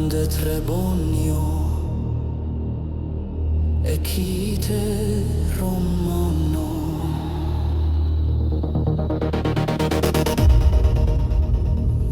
de Trebonio e chi te Romano.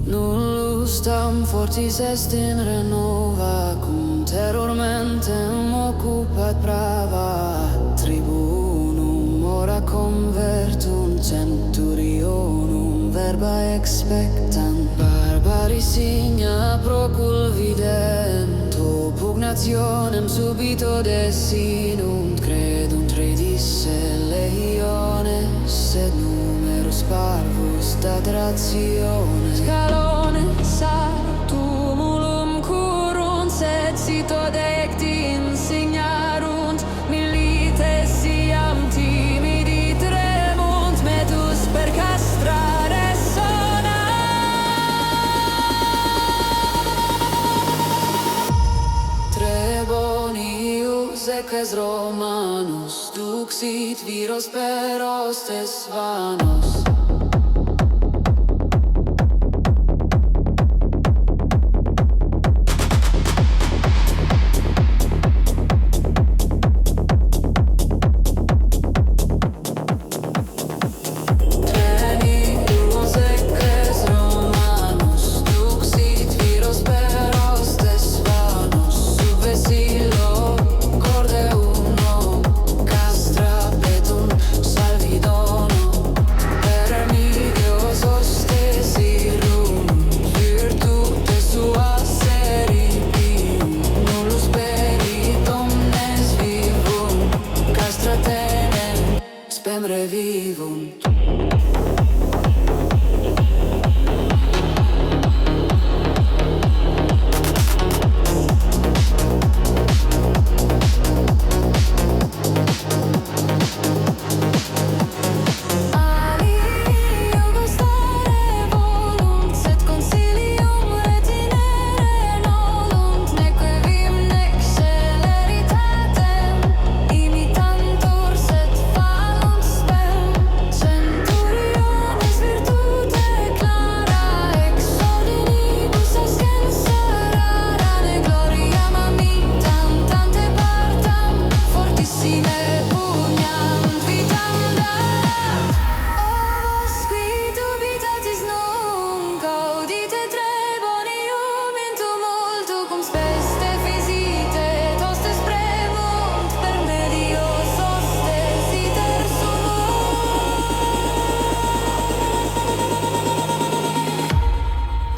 Nullus tam fortis est in renova, cum terror mentem occupat prava. Tribunum ora convertunt, centurionum verba expectant. Barbari signa procul vidento, pugnationem subito desinunt. Credunt redisse legiones, sed numerus parvus dat rationes. Scalones a tumulum curunt, sed cito decti insignarunt. Milites iam timidi tremunt, metus per castrare sona. Trebonius eques Romanus duxit viros per hostes vanos. Spem revivunt.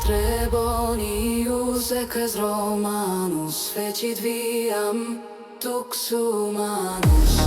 Trebonius eques Romanus fecit viam dux humanus.